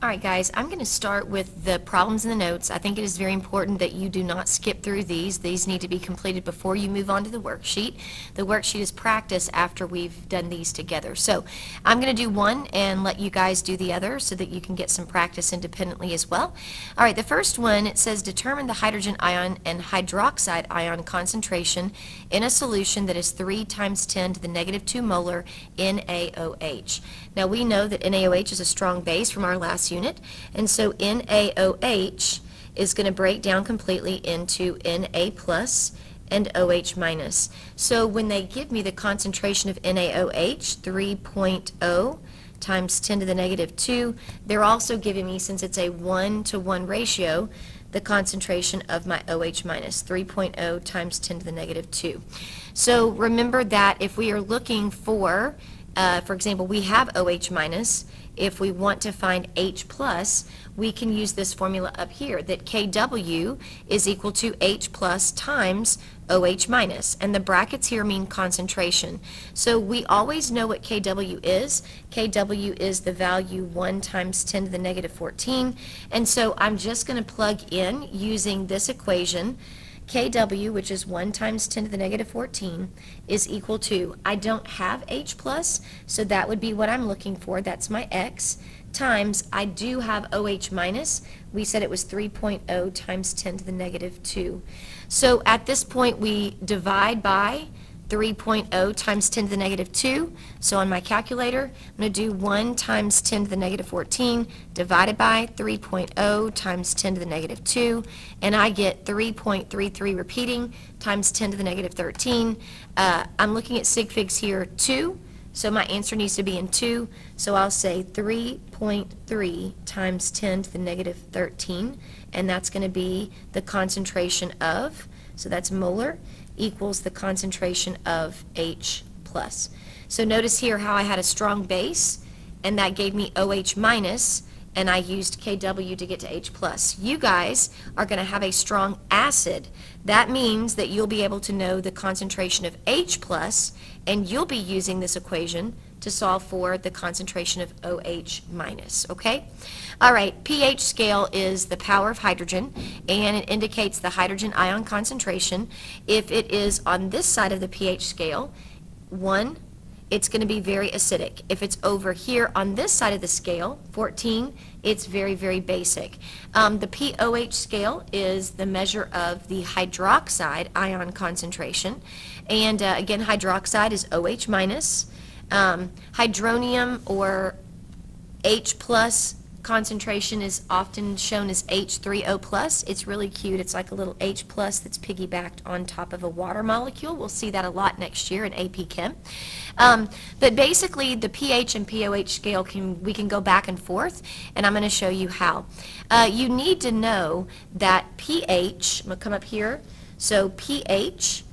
All right, guys, I'm going to start with the problems in the notes. I think it is very important that you do not skip through these. These need to be completed before you move on to the worksheet. The worksheet is practice after we've done these together. So I'm going to do one and let you guys do the other so that you can get some practice independently as well. All right, the first one, it says determine the hydrogen ion and hydroxide ion concentration in a solution that is 3 times 10 to the negative 2 molar NaOH. Now we know that NaOH is a strong base from our last unit, and so NaOH is going to break down completely into Na plus and OH minus. So when they give me the concentration of NaOH, 3.0 times 10 to the negative 2, they're also giving me, since it's a 1-to-1 ratio, the concentration of my OH minus, 3.0 times 10 to the negative 2. So remember that if we are looking for example, we have OH minus. If we want to find H plus, we can use this formula up here, that Kw is equal to H plus times OH minus, and the brackets here mean concentration. So we always know what Kw is. Kw is the value 1 times 10 to the negative 14, and so I'm just going to plug in using this equation. Kw, which is 1 times 10 to the negative 14, is equal to, I don't have H plus, so that would be what I'm looking for, that's my X, times, I do have OH minus, we said it was 3.0 times 10 to the negative 2. So at this point we divide by 3.0 times 10 to the negative 2. So on my calculator, I'm going to do 1 times 10 to the negative 14 divided by 3.0 times 10 to the negative 2, and I get 3.33 repeating times 10 to the negative 13. I'm looking at sig figs here, 2, so my answer needs to be in 2, so I'll say 3.3 times 10 to the negative 13, and that's going to be the concentration of, so that's molar, equals the concentration of H plus. So notice here how I had a strong base, and that gave me OH minus, and I used Kw to get to H plus. You guys are going to have a strong acid. That means that you'll be able to know the concentration of H plus, and you'll be using this equation to solve for the concentration of OH minus, okay? All right, pH scale is the power of hydrogen, and it indicates the hydrogen ion concentration. If it is on this side of the pH scale, 1, it's going to be very acidic. If it's over here on this side of the scale, 14, it's very, very basic. The pOH scale is the measure of the hydroxide ion concentration, and again, hydroxide is OH minus. Hydronium or H plus concentration is often shown as H3O plus. It's really cute. It's like a little H plus that's piggybacked on top of a water molecule. We'll see that a lot next year in AP Chem. But basically the pH and pOH scale we can go back and forth, and I'm going to show you how. You need to know that pH, I'm going to come up here, so pH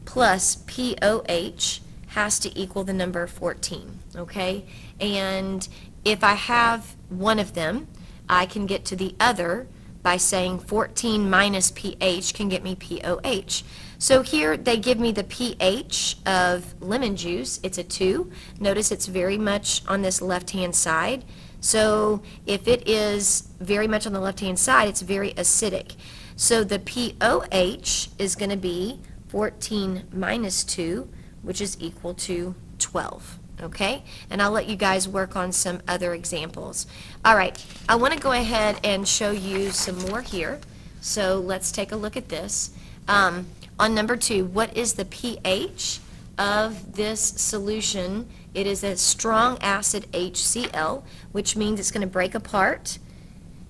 plus pOH has to equal the number 14, okay? And if I have one of them, I can get to the other by saying 14 minus pH can get me pOH. So here they give me the pH of lemon juice. It's a 2. Notice it's very much on this left-hand side. So if it is very much on the left-hand side, it's very acidic. So the pOH is going to be 14 minus 2, which is equal to 12. Okay? And I'll let you guys work on some other examples. All right, I want to go ahead and show you some more here. So let's take a look at this. On number 2, what is the pH of this solution? It is a strong acid HCl, which means it's going to break apart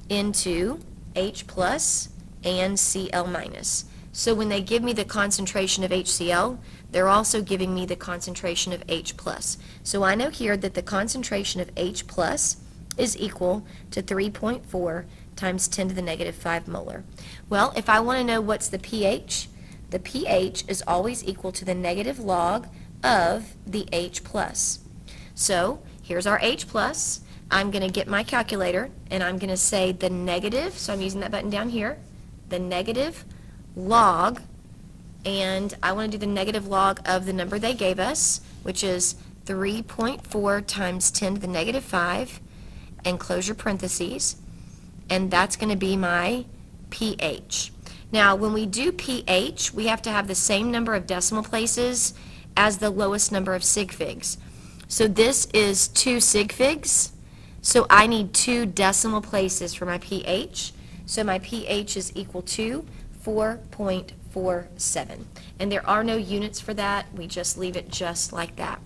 into H plus and Cl minus. So when they give me the concentration of HCl, they're also giving me the concentration of H plus. So I know here that the concentration of H plus is equal to 3.4 times 10 to the negative 5 molar. Well, if I want to know what's the pH is always equal to the negative log of the H plus. So here's our H plus. I'm going to get my calculator, and I'm going to say the negative, so I'm using that button down here, the negative log, and I want to do the negative log of the number they gave us, which is 3.4 times 10 to the negative 5, and close your parentheses, and that's going to be my pH. Now, when we do pH, we have to have the same number of decimal places as the lowest number of sig figs. So this is 2 sig figs, so I need 2 decimal places for my pH. So my pH is equal to 4.47. And there are no units for that. We just leave it just like that.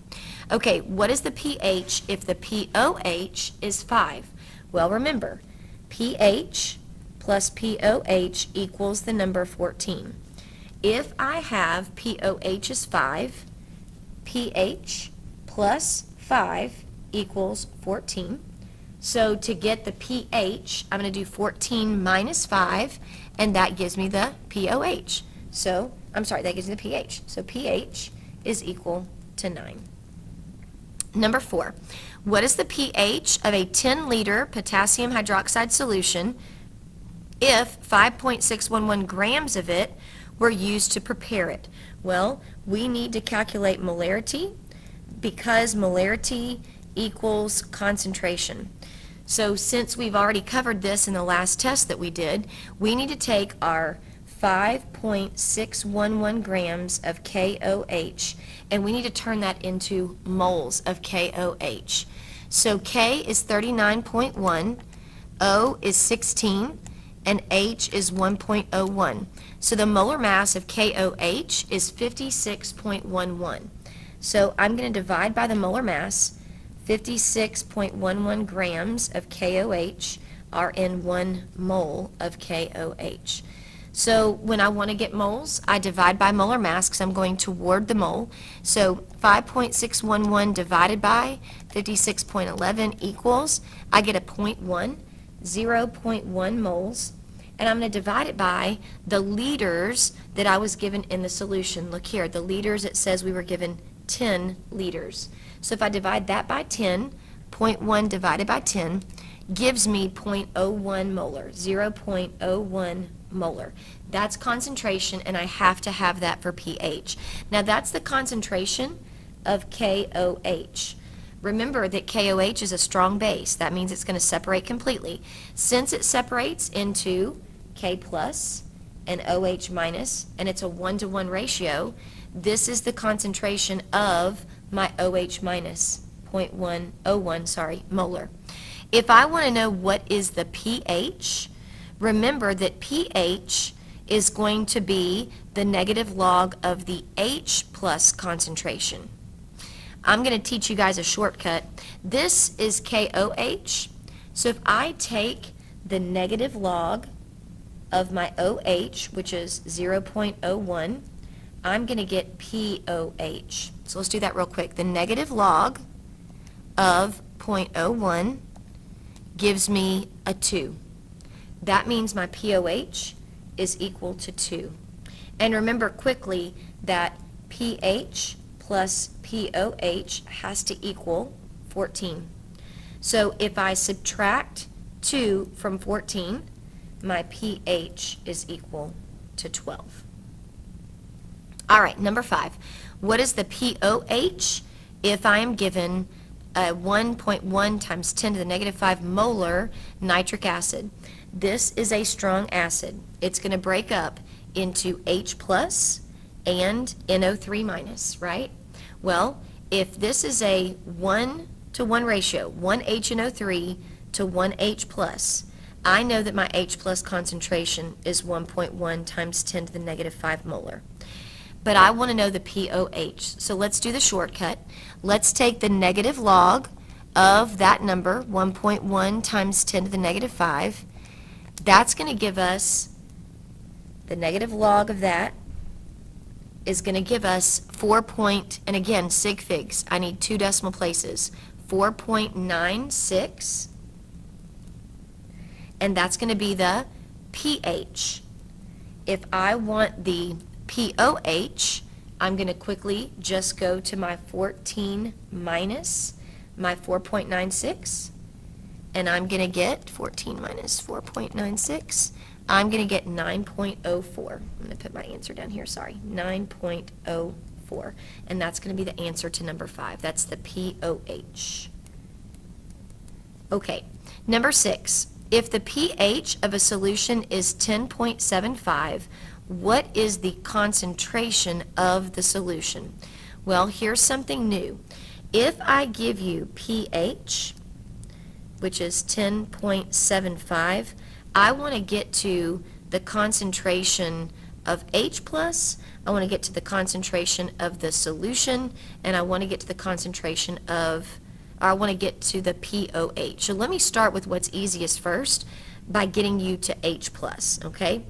Okay, what is the pH if the pOH is 5? Well, remember, pH plus pOH equals the number 14. If I have pOH is 5, pH plus 5 equals 14. So to get the pH, I'm going to do 14 minus 5, and that gives me the pOH. So, I'm sorry, that gives me the pH. So pH is equal to 9. Number 4, what is the pH of a 10-liter potassium hydroxide solution if 5.611 grams of it were used to prepare it? Well, we need to calculate molarity because molarity equals concentration. So since we've already covered this in the last test that we did, we need to take our 5.611 grams of KOH and we need to turn that into moles of KOH. So K is 39.1, O is 16, and H is 1.01. So the molar mass of KOH is 56.11. So I'm going to divide by the molar mass. 56.11 grams of KOH are in 1 mole of KOH. So when I want to get moles, I divide by molar mass because I'm going toward the mole. So 5.611 divided by 56.11 equals, I get a 0.1, 0.1 moles, and I'm going to divide it by the liters that I was given in the solution. Look here, the liters, it says we were given 10 liters. So if I divide that by 10, 0.1 divided by 10 gives me 0.01 molar, 0.01 molar. That's concentration, and I have to have that for pH. Now that's the concentration of KOH. Remember that KOH is a strong base. That means it's going to separate completely. Since it separates into K plus and OH minus, and it's a 1-to-1 ratio, this is the concentration of my OH minus, 0.101, molar. If I want to know what is the pH, remember that pH is going to be the negative log of the H plus concentration. I'm going to teach you guys a shortcut. This is KOH. So if I take the negative log of my OH, which is 0.01, I'm going to get POH. So let's do that real quick. The negative log of 0.01 gives me a 2. That means my POH is equal to 2. And remember quickly that pH plus POH has to equal 14. So if I subtract 2 from 14, my pH is equal to 12. All right, number 5. What is the POH if I am given a 1.1 times 10 to the negative 5 molar nitric acid? This is a strong acid. It's going to break up into H plus and NO3 minus, right? Well, if this is a 1-to-1 ratio, 1 HNO3 to 1 H plus, I know that my H plus concentration is 1.1 times 10 to the negative 5 molar. But I want to know the POH. So let's do the shortcut. Let's take the negative log of that number, 1.1 times 10 to the negative 5. That's going to give us, the negative log of that is going to give us 4 and again, sig figs, I need 2 decimal places, 4.96, and that's going to be the pH. If I want the POH, I'm going to quickly just go to my 14 minus my 4.96, and I'm going to get 14 minus 4.96. I'm going to get 9.04. I'm going to put my answer down here, sorry, 9.04. And that's going to be the answer to number 5. That's the POH. Okay, Number 6, if the pH of a solution is 10.75, what is the concentration of the solution? Well, here's something new. If I give you pH, which is 10.75, I want to get to the concentration of H+, I want to get to the concentration of the solution, and I want to get to the concentration of, or I want to get to the pOH. So let me start with what's easiest first by getting you to H+, okay?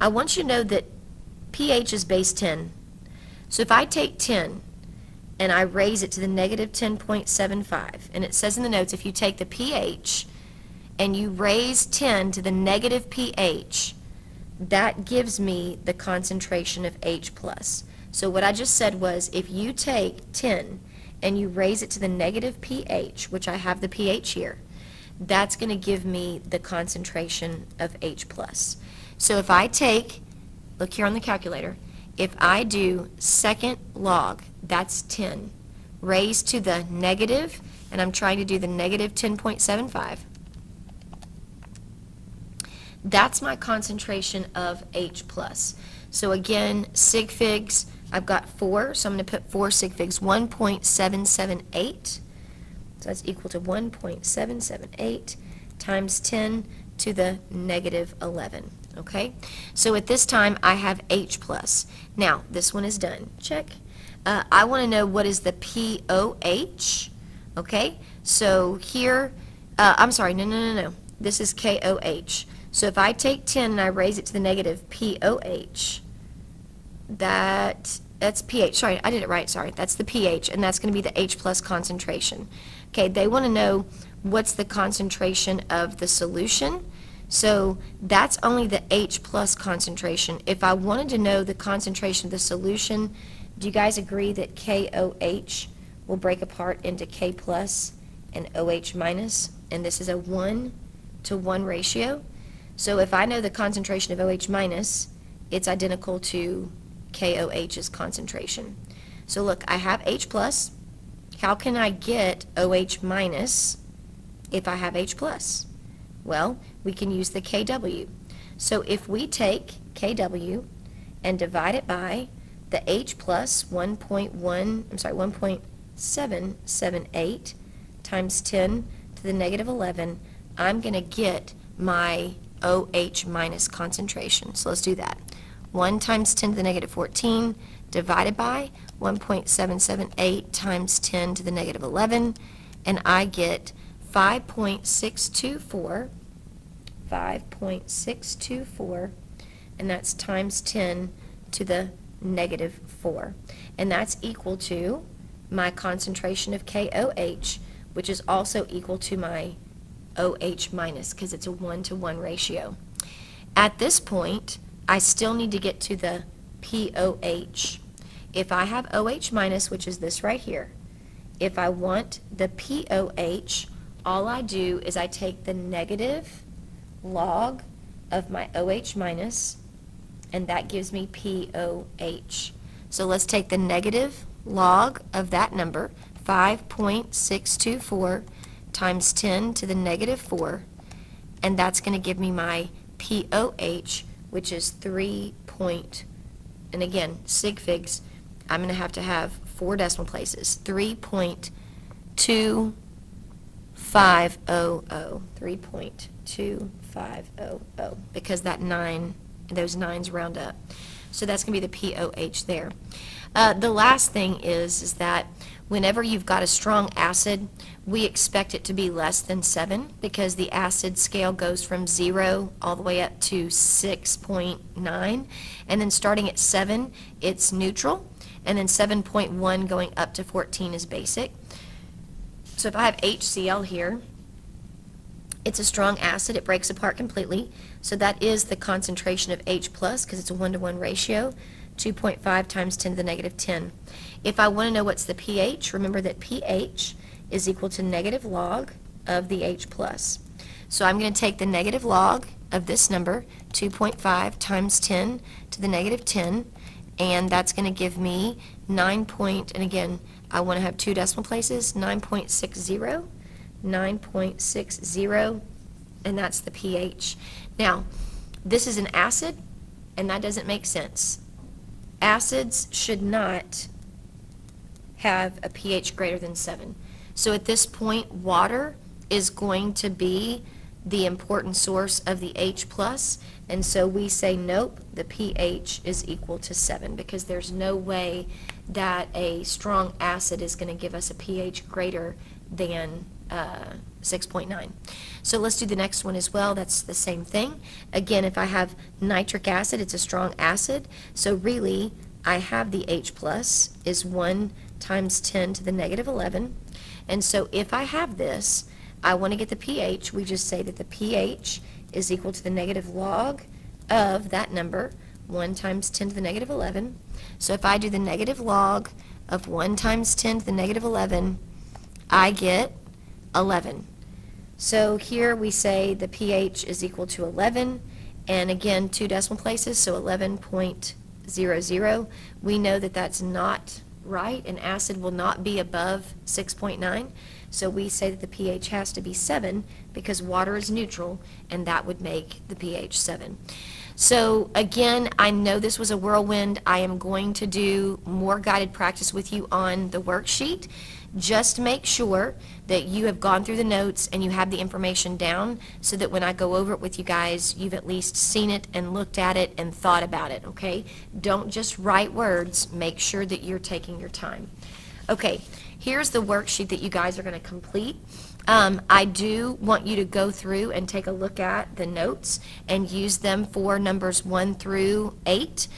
I want you to know that pH is base 10. So if I take 10 and I raise it to the negative 10.75, and it says in the notes, if you take the pH and you raise 10 to the negative pH, that gives me the concentration of H+. So what I just said was, if you take 10 and you raise it to the negative pH, which I have the pH here, that's going to give me the concentration of H+. So if I take, look here on the calculator, if I do second log, that's 10, raised to the negative, and I'm trying to do the negative 10.75, that's my concentration of H+. So again, sig figs, I've got 4, so I'm going to put 4 sig figs, 1.778. So that's equal to 1.778 times 10 to the negative 11. Okay? So at this time, I have H+. Now, this one is done. Check. I want to know what is the pOH. Okay? So here, I'm sorry, no. This is KOH. So if I take 10 and I raise it to the negative pOH, that's pH. Sorry, I did it right. Sorry. That's the pH, and that's going to be the H+ concentration. Okay, they want to know what's the concentration of the solution. So that's only the H+ concentration. If I wanted to know the concentration of the solution, do you guys agree that KOH will break apart into K+ and OH-, and this is a 1-to-1 ratio? So if I know the concentration of OH-, it's identical to KOH's concentration. So look, I have H+. How can I get OH- if I have H+? Well, we can use the KW. So if we take KW and divide it by the H+, 1.778 times 10 to the negative 11, I'm going to get my OH- concentration. So let's do that. 1 times 10 to the negative 14 divided by 1.778 times 10 to the negative 11, and I get 5.624, and that's times 10 to the negative 4. And that's equal to my concentration of KOH, which is also equal to my OH-, because it's a 1-to-1 ratio. At this point, I still need to get to the pOH. If I have OH-, which is this right here, if I want the pOH, all I do is I take the negative log of my OH-, and that gives me pOH. So let's take the negative log of that number, 5.624 times 10 to the negative 4, and that's going to give me my pOH, which is 3. And again, sig figs, I'm going to have 4 decimal places, 3.2500, 3.2500, because that 9, those 9s round up. So that's going to be the pOH there. The last thing is that whenever you've got a strong acid, we expect it to be less than 7, because the acid scale goes from 0 all the way up to 6.9, and then starting at 7, it's neutral, and then 7.1 going up to 14 is basic. So if I have HCl here, it's a strong acid, it breaks apart completely, so that is the concentration of H+, because it's a 1-to-1 ratio, 2.5 times 10 to the negative 10. If I want to know what's the pH, remember that pH is equal to negative log of the H+. So I'm going to take the negative log of this number, 2.5 times 10 to the negative 10, and that's going to give me 9 and again, I want to have 2 decimal places, 9.60 and that's the pH. Now, this is an acid, and that doesn't make sense. Acids should not have a pH greater than 7. So at this point, water is going to be the important source of the H+, and so we say nope, the pH is equal to 7, because there's no way that a strong acid is going to give us a pH greater than 6.9. So let's do the next one as well. That's the same thing. Again, if I have nitric acid, it's a strong acid, so really I have the H+ is 1 times 10 to the negative 11, and so if I have this, I want to get the pH. We just say that the pH is equal to the negative log of that number, 1 times 10 to the negative 11. So if I do the negative log of 1 times 10 to the negative 11, I get 11. So here we say the pH is equal to 11, and again, 2 decimal places, so 11.00. We know that that's not right. An acid will not be above 6.9. So we say that the pH has to be 7 because water is neutral, and that would make the pH 7. So again, I know this was a whirlwind. I am going to do more guided practice with you on the worksheet. Just make sure that you have gone through the notes and you have the information down so that when I go over it with you guys, you've at least seen it and looked at it and thought about it, okay? Don't just write words. Make sure that you're taking your time. Okay, here's the worksheet that you guys are going to complete. I do want you to go through and take a look at the notes and use them for numbers 1 through 8.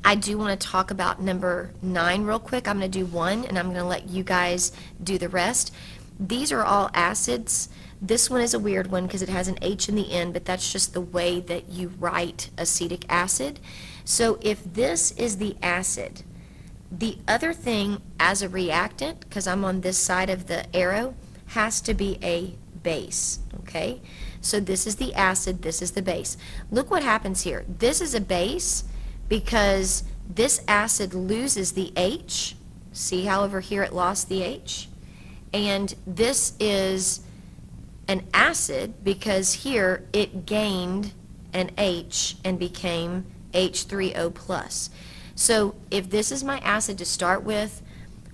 I do want to talk about number 9 real quick. I'm going to do 1, and I'm going to let you guys do the rest. These are all acids. This one is a weird one because it has an H in the end, but that's just the way that you write acetic acid. So if this is the acid, the other thing as a reactant, because I'm on this side of the arrow, has to be a base, okay? So this is the acid, this is the base. Look what happens here. This is a base because this acid loses the H. See how over here it lost the H? And this is an acid because here it gained an H and became H3O+. So if this is my acid to start with,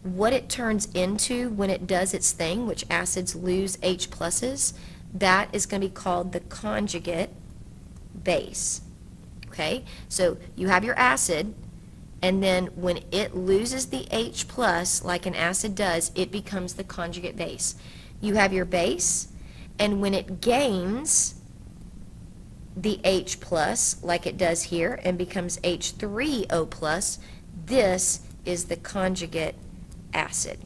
what it turns into when it does its thing, which acids lose H pluses, that is going to be called the conjugate base. Okay, so you have your acid, and then when it loses the H plus, like an acid does, it becomes the conjugate base. You have your base, and when it gains the H plus, like it does here, and becomes H3O+, this is the conjugate acid.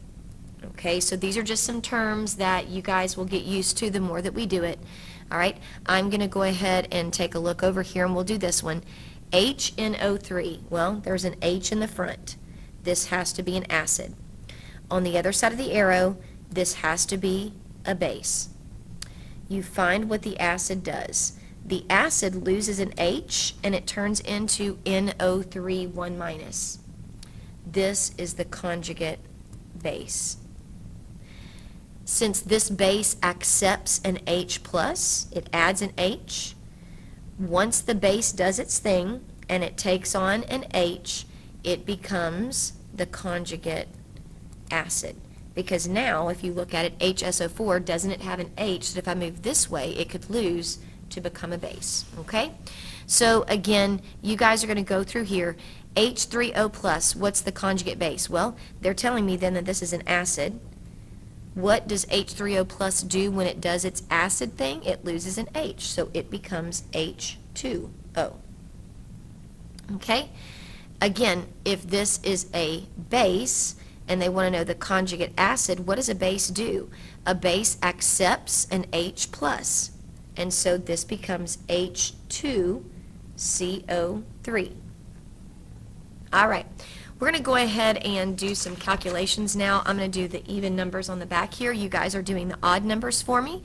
Okay, so these are just some terms that you guys will get used to the more that we do it. All right, I'm going to go ahead and take a look over here, and we'll do this one. HNO3, well, there's an H in the front. This has to be an acid. On the other side of the arrow, this has to be a base. You find what the acid does. The acid loses an H and it turns into NO3 1-. This is the conjugate base. Since this base accepts an H plus, it adds an H. Once the base does its thing and it takes on an H, it becomes the conjugate acid. Because now, if you look at it, HSO4, doesn't it have an H that if I move this way, it could lose to become a base, okay? So again, you guys are going to go through here. H3O+, what's the conjugate base? Well, they're telling me then that this is an acid. What does H3O+ do when it does its acid thing? It loses an H, so it becomes H2O. Okay? Again, if this is a base, and they want to know the conjugate acid, what does a base do? A base accepts an H+. And so this becomes H2CO3. All right, we're going to go ahead and do some calculations now. I'm going to do the even numbers on the back here. You guys are doing the odd numbers for me.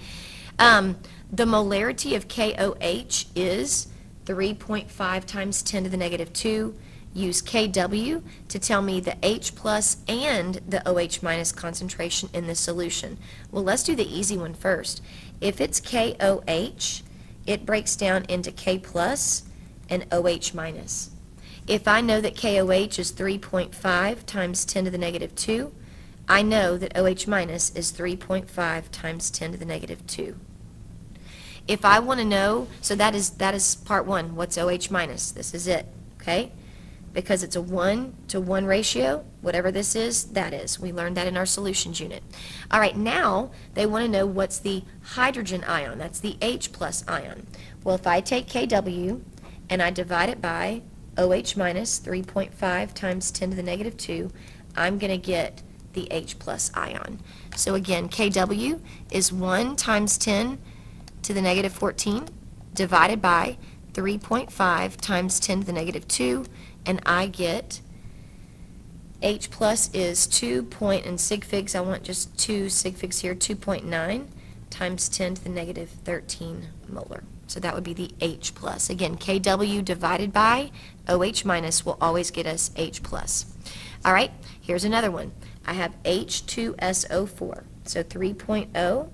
The molarity of KOH is 3.5 times 10 to the negative 2. Use KW to tell me the H plus and the OH minus concentration in the solution. Well, let's do the easy one first. If it's KOH, it breaks down into K plus and OH minus. If I know that KOH is 3.5 times 10 to the negative 2, I know that OH minus is 3.5 times 10 to the negative 2. If I want to know, so that is part one, what's OH minus? This is it, okay? Because it's a 1-to-1 ratio, whatever this is, that is. We learned that in our solutions unit. All right, now they want to know what's the hydrogen ion. That's the H plus ion. Well, if I take KW and I divide it by OH minus 3.5 times 10 to the negative 2, I'm going to get the H plus ion. So again, KW is 1 times 10 to the negative 14 divided by 3.5 times 10 to the negative 2, and I get H plus is 2 point, and sig figs, I want just 2 sig figs here, 2.9 times 10 to the negative 13 molar. So that would be the H plus. Again, KW divided by OH minus will always get us H plus. All right, here's another one. I have H2SO4, so 3.0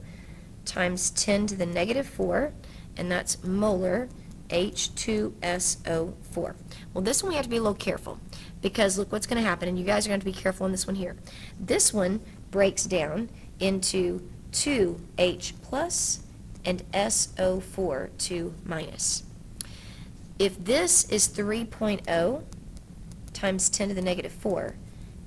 times 10 to the negative 4, and that's molar H2SO4. Well, this one we have to be a little careful, because look what's going to happen, and you guys are going to be careful on this one here. This one breaks down into 2H plus and SO4 2 minus. If this is 3.0 times 10 to the negative 4,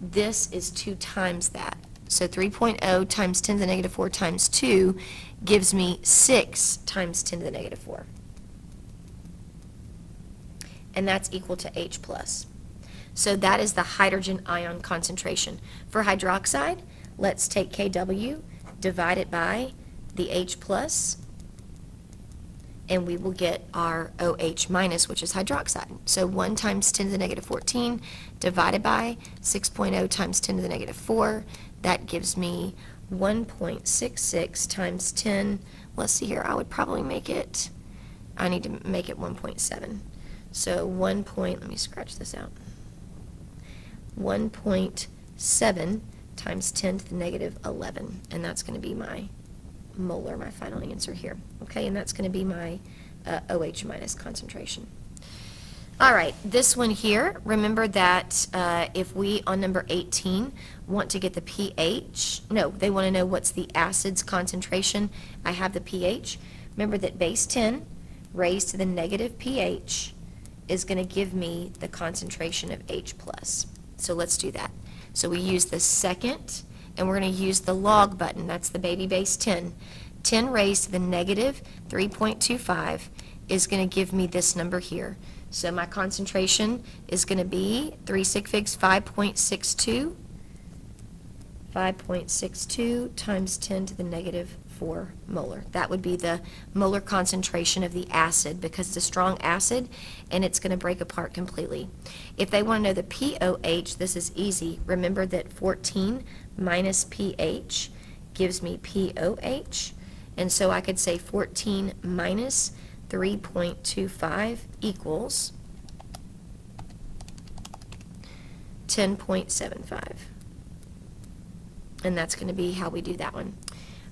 this is 2 times that. So 3.0 times 10 to the negative 4 times 2 gives me 6 times 10 to the negative 4. And that's equal to H plus. So that is the hydrogen ion concentration. For hydroxide, let's take KW, divide it by the H plus, and we will get our OH minus, which is hydroxide. So 1 times 10 to the negative 14 divided by 6.0 times 10 to the negative 4. That gives me 1.66 times 10. Let's see here, I would probably make it, I need to make it 1.7. So let me scratch this out. 1.7 times 10 to the negative 11, and that's going to be my molar, my final answer here. Okay, and that's going to be my OH minus concentration. All right, this one here, remember that if we, on number 18, want to get the pH, no, they want to know what's the acid's concentration. I have the pH. Remember that base 10 raised to the negative pH is going to give me the concentration of H plus. So let's do that. So we use the second, and we're going to use the log button. That's the baby base 10. 10 raised to the negative 3.25 is going to give me this number here. So my concentration is going to be 3 sig figs 5.62. 5.62 times 10 to the negative 4 molar. That would be the molar concentration of the acid, because it's a strong acid and it's going to break apart completely. If they want to know the pOH, this is easy. Remember that 14 minus pH gives me pOH, and so I could say 14 minus 3.25 equals 10.75. And that's going to be how we do that one.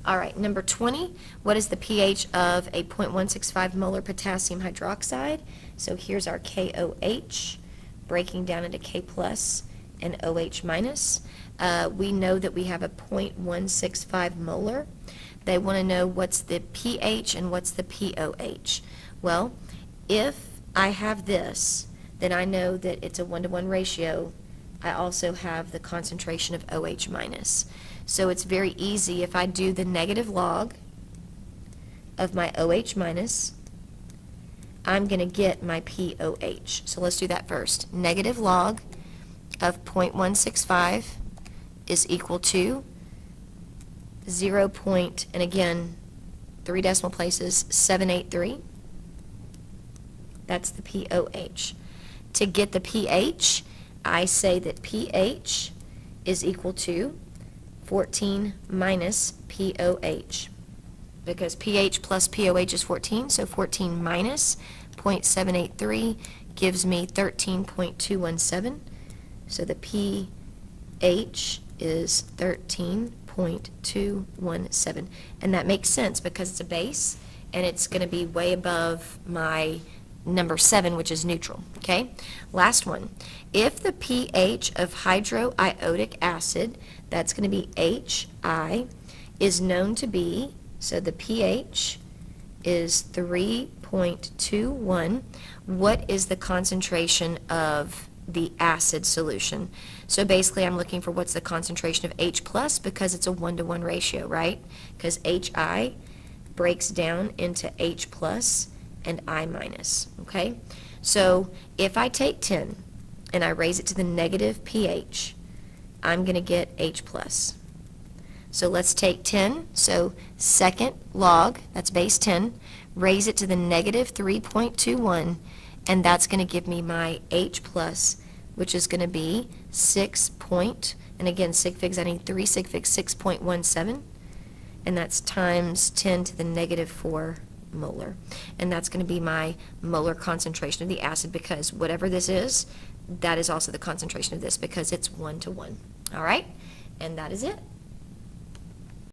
All right, number 20, what is the pH of a 0.165 molar potassium hydroxide? So here's our KOH, breaking down into K plus and OH minus. We know that we have a 0.165 molar. They want to know what's the pH and what's the pOH. Well, if I have this, then I know that it's a 1-to-1 ratio. I also have the concentration of OH minus. So it's very easy. If I do the negative log of my OH minus, I'm going to get my pOH. So let's do that first. Negative log of 0.165 is equal to 0. And again, 3 decimal places, 783. That's the pOH. To get the pH, I say that pH is equal to 14 minus pOH, because pH plus pOH is 14, so 14 minus 0.783 gives me 13.217, so the pH is 13.217. 3.217. And that makes sense because it's a base, and it's going to be way above my number 7, which is neutral. Okay? Last one. If the pH of hydroiodic acid, that's going to be HI, is known to be, so the pH is 3.21, what is the concentration of the acid solution? So basically I'm looking for what's the concentration of H plus because it's a 1-to-1 ratio, right? Because HI breaks down into H plus and I minus, okay? So if I take 10 and I raise it to the negative pH, I'm going to get H plus. So let's take 10, so second log, that's base 10, raise it to the negative 3.21, and that's going to give me my H plus, which is going to be 6 point, and again, sig figs, I need 3 sig figs, 6.17, and that's times 10 to the negative 4 molar. And that's going to be my molar concentration of the acid because whatever this is, that is also the concentration of this because it's 1-to-1. All right? And that is it.